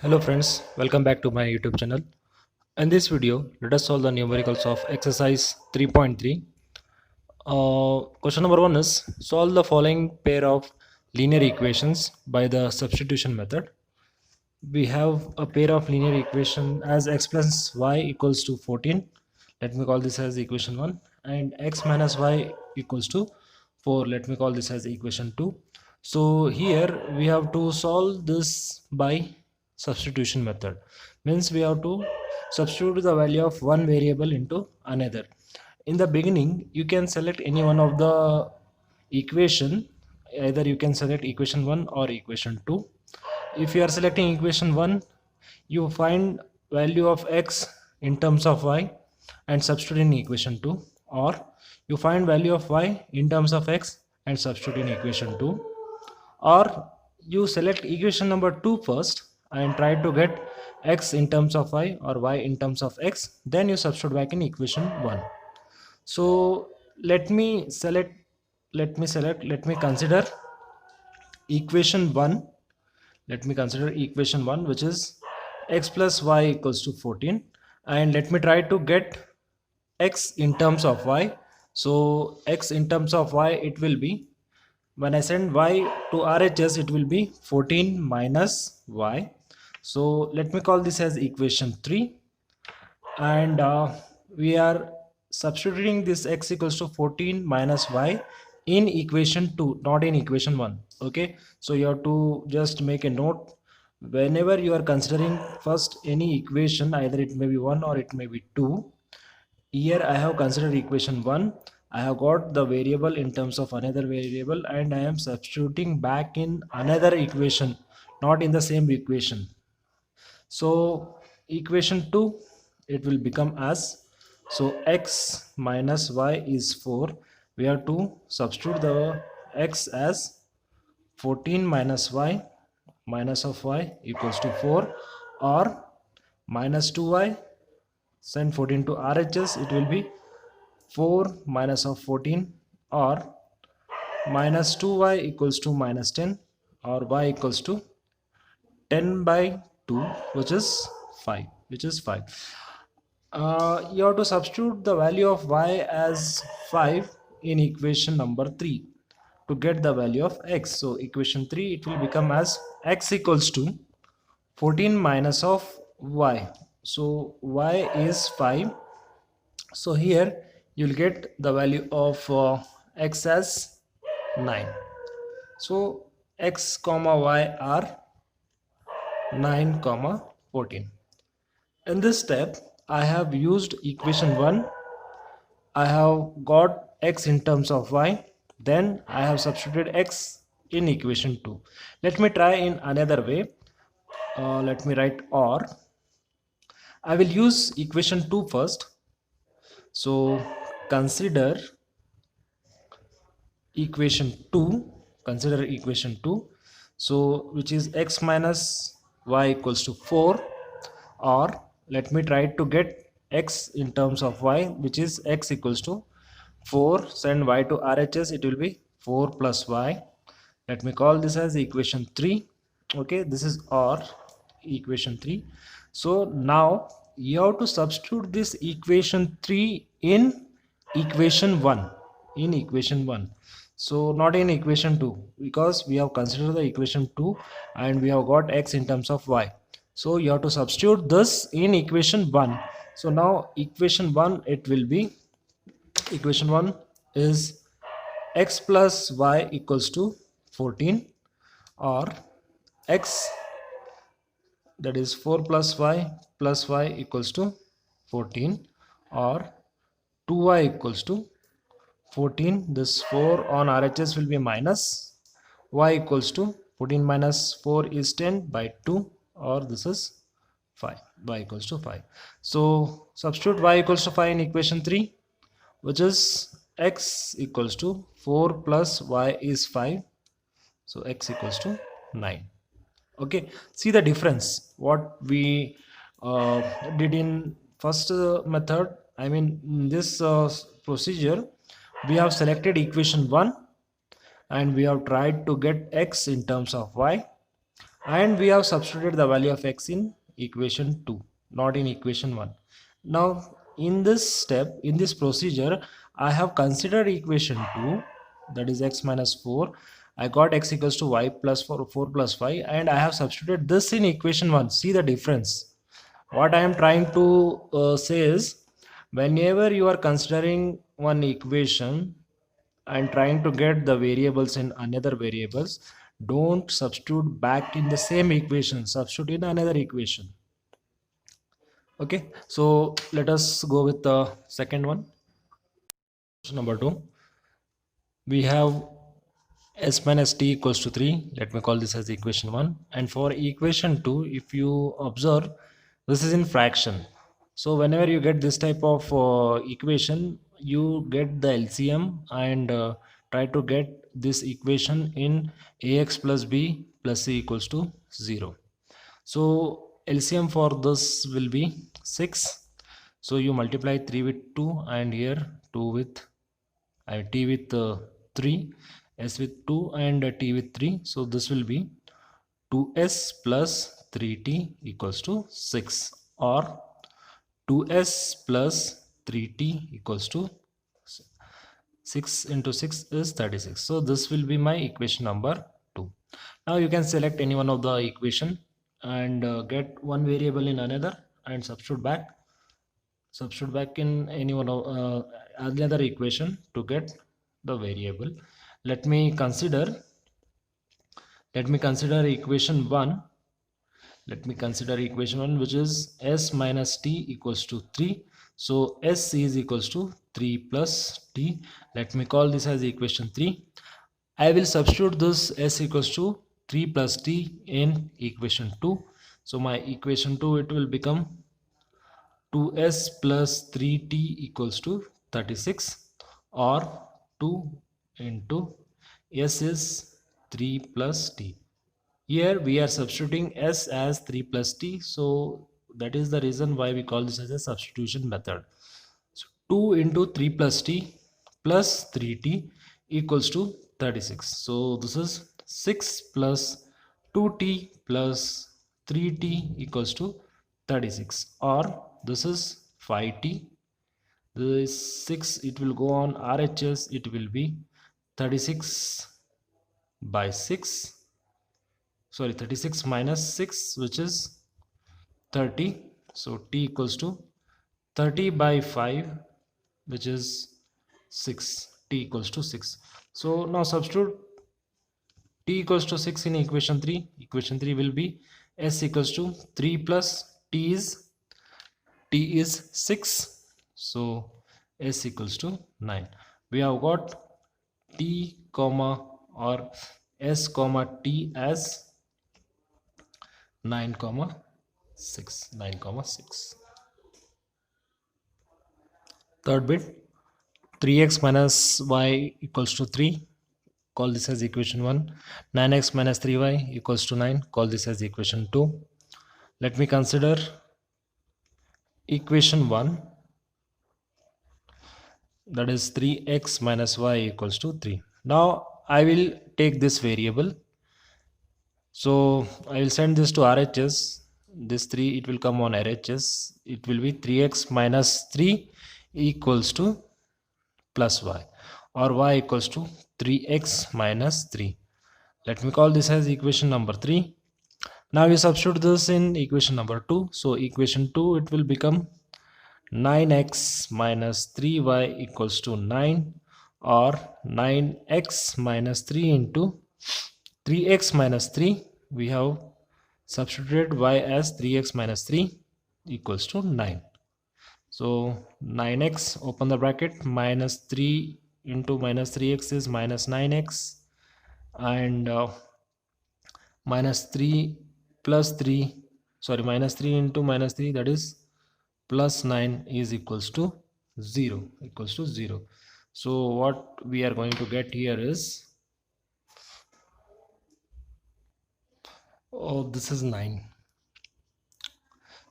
Hello friends, welcome back to my YouTube channel. In this video, let us solve the numericals of exercise 3.3. Question number 1 is solve the following pair of linear equations by the substitution method. We have a pair of linear equation as x plus y equals to 14. Let me call this as equation 1, and x minus y equals to 4. Let me call this as equation 2. So here we have to solve this by substitution method. Means we have to substitute the value of one variable into another. In the beginning, you can select any one of the equation. Either you can select equation 1 or equation 2. If you are selecting equation 1, you find value of x in terms of y and substitute in equation 2, or you find value of y in terms of x and substitute in equation 2, or you select equation number 2 first and try to get x in terms of y or y in terms of x, then you substitute back in equation 1. So let me consider equation 1. Let me consider equation 1, which is x plus y equals to 14, and let me try to get x in terms of y. So x in terms of y, it will be, when I send y to RHS, it will be 14 minus y. So let me call this as equation 3, and we are substituting this x equals to 14 minus y in equation 2, not in equation 1. Okay, so you have to just make a note whenever you are considering first any equation, either it may be 1 or it may be 2. Here I have considered equation 1. I have got the variable in terms of another variable, and I am substituting back in another equation, not in the same equation. So equation 2, it will become as, so x minus y is 4. We have to substitute the x as 14 minus y, minus of y equals to 4, or minus 2y, send 14 to RHS, it will be 4 minus of 14, or minus 2y equals to minus 10, or y equals to 10 by 2, which is 5, you have to substitute the value of y as 5 in equation number 3 to get the value of x. So equation 3, it will become as x equals to 14 minus of y. So y is 5. So here you will get the value of x as 9. So x comma y are 9 comma 14. In this step, I have used equation 1. I have got x in terms of y. Then I have substituted x in equation 2. Let me try in another way. Let me write or. I will use equation 2 first. So consider equation 2. Consider equation 2. So which is x minus y equals to 4, or let me try to get x in terms of y, which is x equals to 4, send y to RHS, it will be 4 plus y. Let me call this as equation 3. Okay, this is or equation 3. So now you have to substitute this equation 3 in equation 1, so not in equation 2, because we have considered the equation 2 and we have got x in terms of y. So you have to substitute this in equation 1. So now equation 1, it will be, equation 1 is x plus y equals to 14, or x, that is 4 plus y equals to 14, or 2y equals to 14. This 4 on RHS will be minus, y equals to 14 minus 4 is 10 by 2, or this is 5, y equals to 5. So substitute y equals to 5 in equation 3, which is x equals to 4 plus y is 5, so x equals to 9. Okay, see the difference what we did in first method. I mean, in this procedure, we have selected equation 1 and we have tried to get x in terms of y, and we have substituted the value of x in equation 2, not in equation 1. Now in this step, in this procedure, I have considered equation 2, that is x minus 4. I got x equals to y plus 4 plus 5, and I have substituted this in equation 1. See the difference. What I am trying to say is, whenever you are considering one equation and trying to get the variables in another variables, don't substitute back in the same equation, substitute in another equation. Okay, so let us go with the second one. Question number 2, we have s minus t equals to 3. Let me call this as equation 1. And for equation 2, if you observe, this is in fraction. So whenever you get this type of equation, you get the LCM and try to get this equation in ax plus b plus c equals to 0. So LCM for this will be 6. So you multiply 3 with 2 and here 2 with t with 3, s with 2 and t with 3. So this will be 2s plus 3t equals to 6, or 2s plus 3t equals to 6 into 6 is 36. So this will be my equation number 2. Now you can select any one of the equation and get one variable in another and substitute back in any one of another equation to get the variable. Let me consider equation 1. Let me consider equation 1, which is s minus t equals to 3. So s is equals to 3 plus t. Let me call this as equation 3. I will substitute this s equals to 3 plus t in equation 2. So my equation 2, it will become 2s plus 3t equals to 36, or 2 into s is 3 plus t. Here we are substituting s as 3 plus t, so that is the reason why we call this as a substitution method. So 2 into 3 plus t plus 3t equals to 36. So this is 6 plus 2t plus 3t equals to 36, or this is 5t. This 6, it will go on RHS, it will be 36 by 6. Sorry, 36 minus 6, which is 30. So t equals to 30 by 5, which is 6. T equals to 6. So now substitute t equals to 6 in equation 3. Equation 3 will be s equals to 3 plus t is 6. So s equals to 9. We have got t comma or s comma t as 9 comma 6. Third bit, 3x minus y equals to 3. Call this as equation 1. 9x minus 3y equals to 9. Call this as equation 2. Let me consider equation 1, that is 3x minus y equals to 3. Now I will take this variable. So I will send this to RHS. This 3, it will come on RHS. It will be 3x minus 3 equals to plus y, or y equals to 3x minus 3. Let me call this as equation number 3. Now you substitute this in equation number 2. So equation 2, it will become 9x minus 3y equals to 9, or 9x minus 3 into 3x minus 3. We have substituted y as 3x minus 3 equals to 9. So 9x, open the bracket, minus 3 into minus 3x is minus 9x, and minus 3 plus 3, sorry, minus 3 into minus 3, that is plus 9 is equals to 0, So what we are going to get here is, this is 9.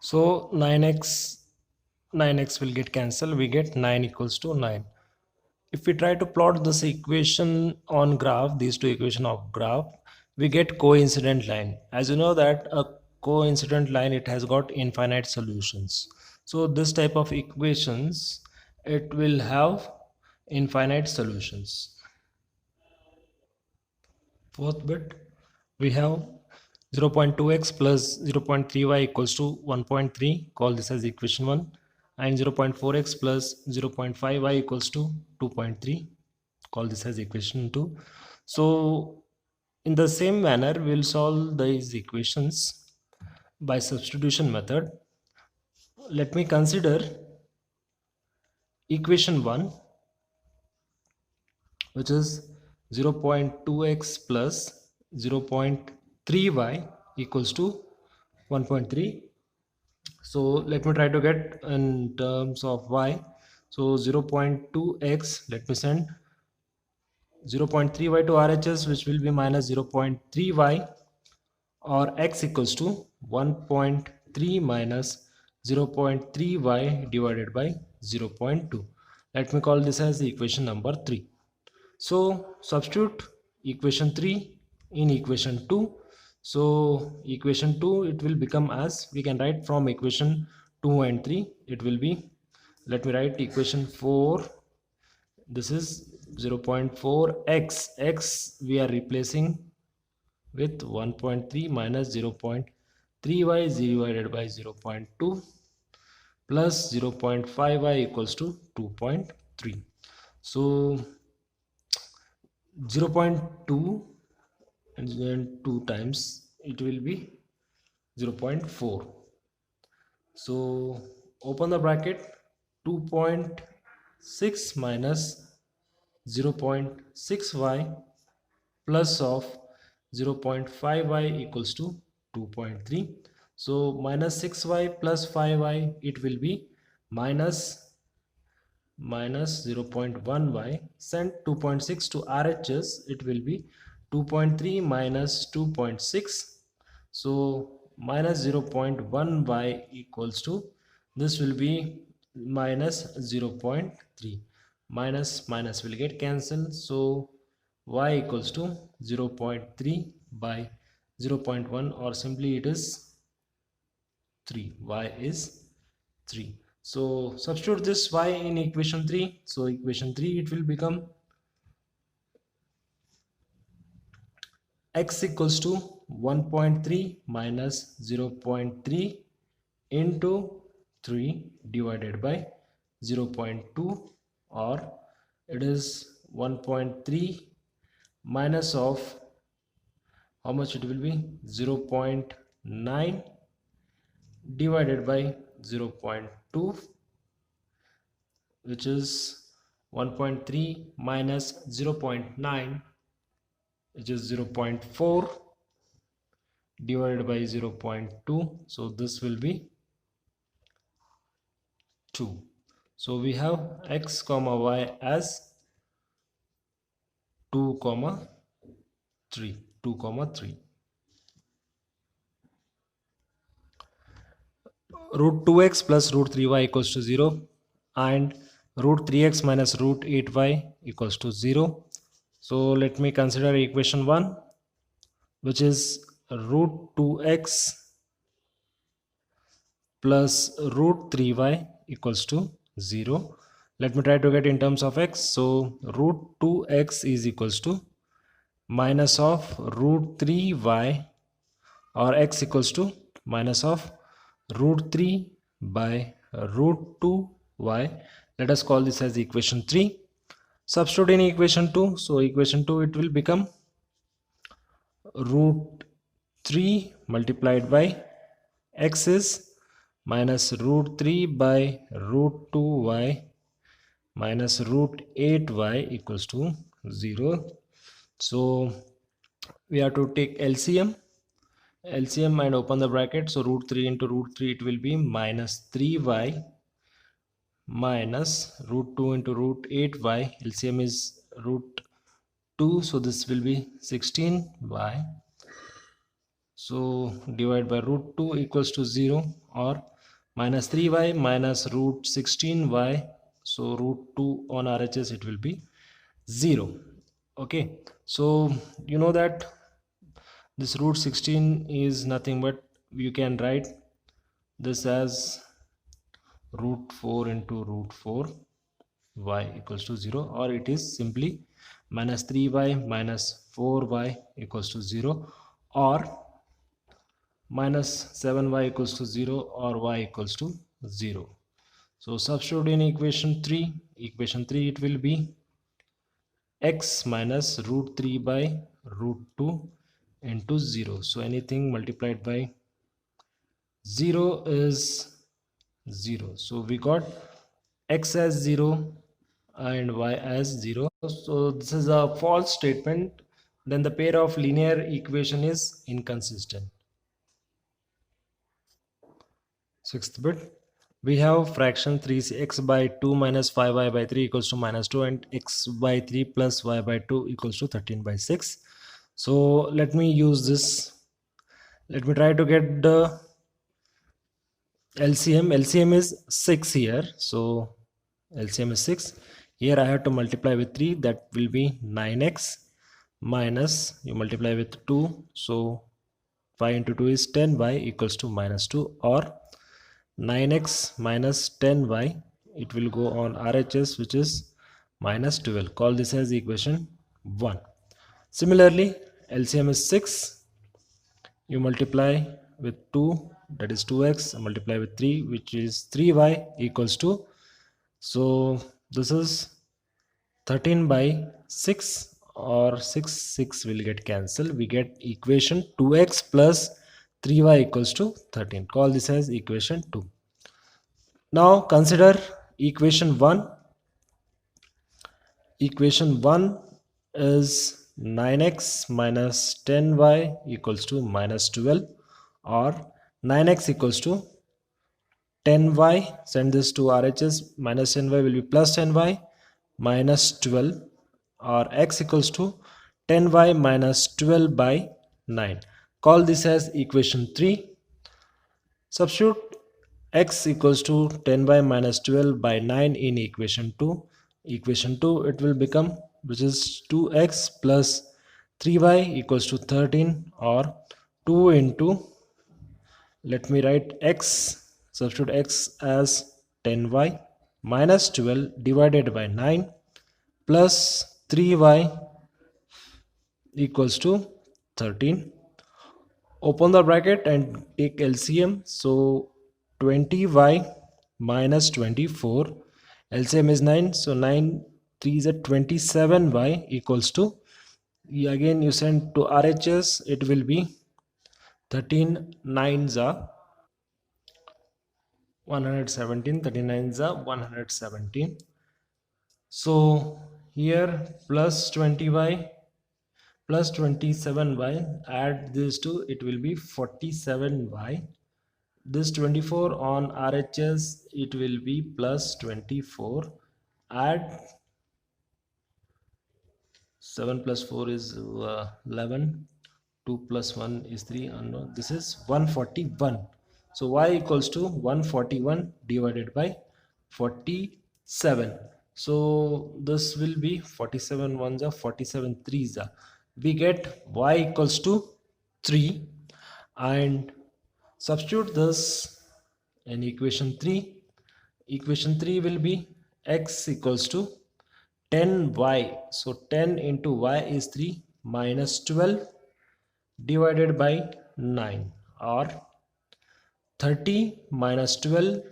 So 9x will get cancelled. We get 9 equals to 9. If we try to plot this equation on graph, these two equation of graph, we get coincident line. As you know that a coincident line, it has got infinite solutions. So this type of equations, it will have infinite solutions. Fourth bit, we have 0.2x plus 0.3y equals to 1.3, call this as equation 1, and 0.4x plus 0.5y equals to 2.3, call this as equation 2. So in the same manner, we'll solve these equations by substitution method. Let me consider equation 1, which is 0.2x plus 0.3y equals to 1.3. So let me try to get in terms of y. So 0.2x, let me send 0.3y to RHS, which will be minus 0.3y, or x equals to 1.3 minus 0.3y divided by 0.2. Let me call this as equation number 3. So substitute equation 3 in equation 2. So equation 2, it will become as, we can write from equation 2 and 3, it will be, let me write equation 4, this is 0.4x, x we are replacing with 1.3 minus 0.3y divided by 0.2 plus 0.5y equals to 2.3. So 0.2 and then 2 times it will be 0.4. So open the bracket, 2.6 minus 0.6y plus of 0.5y equals to 2.3. So minus 6y plus 5y, it will be minus 0.1y. Send 2.6 to RHS, it will be 2.3 minus 2.6. So minus 0.1y equals to, this will be minus 0.3. Minus minus will get cancelled. So y equals to 0.3 by 0.1, or simply it is 3. Y is 3. So substitute this y in equation 3. So equation 3, it will become x equals to 1.3 minus 0.3 into 3 divided by 0.2, or it is 1.3 minus of, how much it will be, 0.9 divided by 0.2, which is 1.3 minus 0.9, which is 0.4 divided by 0.2. So this will be 2. So we have x comma y as 2 comma 3. Root 2x plus root 3y equals to 0, and root 3x minus root 8y equals to 0. So let me consider equation 1, which is root 2x plus root 3y equals to 0. Let me try to get in terms of x. So root 2x is equals to minus of root 3y, or x equals to minus of root 3 by root 2y. Let us call this as equation 3. Substitute in equation 2. So equation 2, it will become root 3 multiplied by x is minus root 3 by root 2y minus root 8y equals to 0. So we have to take LCM and open the bracket. So root 3 into root 3, it will be minus 3y minus root 2 into root 8y. LCM is root 2, so this will be 16y. So divide by root 2 equals to 0, or minus 3y minus root 16y. So root 2 on RHS, it will be 0. Okay, so you know that This root 16 is nothing but you can write this as root 4 into root 4 y equals to 0, or it is simply minus 3y minus 4y equals to 0, or minus 7y equals to 0, or y equals to 0. So substitute in equation 3. Equation 3, it will be x minus root 3 by root 2 into 0. So anything multiplied by 0 is 0. So we got x as 0 and y as 0. So this is a false statement. Then the pair of linear equation is inconsistent. Sixth bit. We have fraction 3x by 2 minus 5y by 3 equals to minus 2, and x by 3 plus y by 2 equals to 13 by 6. So let me use this. Let me try to get the LCM. LCM is 6 here. So LCM is 6. Here I have to multiply with 3. That will be 9x minus you multiply with 2. So 5 into 2 is 10y equals to minus 2, or 9x minus 10y, it will go on RHS, which is minus 12. Call this as equation 1. Similarly, LCM is 6. You multiply with 2, that is 2x, multiply with 3, which is 3y equals to, so this is 13 by 6, or 6 will get cancelled. We get equation 2x plus 3y equals to 13. Call this as equation 2. Now consider equation 1. Equation 1 is 9x minus 10y equals to minus 12, or 9x equals to 10y. Send this to RHS. Minus 10y will be plus 10y minus 12, or x equals to 10y minus 12 by 9. Call this as equation 3. Substitute x equals to 10y minus 12 by 9 in equation 2. Equation 2, it will become, which is 2x plus 3y equals to 13, or 2 into, let me write x, substitute x as 10y minus 12 divided by 9 plus 3y equals to 13. Open the bracket and take LCM. So 20y minus 24, LCM is 9, so 9 3 is a 27y equals to, again you send to RHS, it will be 13 9s are 117, 39s are 117. So here plus 20y plus 27y, add this to, it will be 47y. This 24 on RHS, it will be plus 24. Add 7 plus 4 is 11. 2 plus 1 is 3 unknown. This is 141. So y equals to 141 divided by 47. So this will be 47 ones are 47 threes are. We get y equals to 3, and substitute this in equation 3. Equation 3 will be x equals to 10y. So 10 into y is 3 minus 12 divided by 9, or 30 minus 12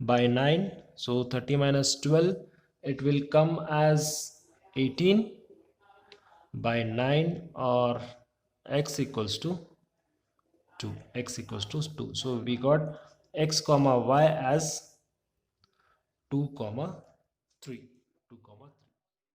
by 9. So 30 minus 12, it will come as 18 by 9, or x equals to 2. X equals to 2. So we got x comma y as 2 comma 3.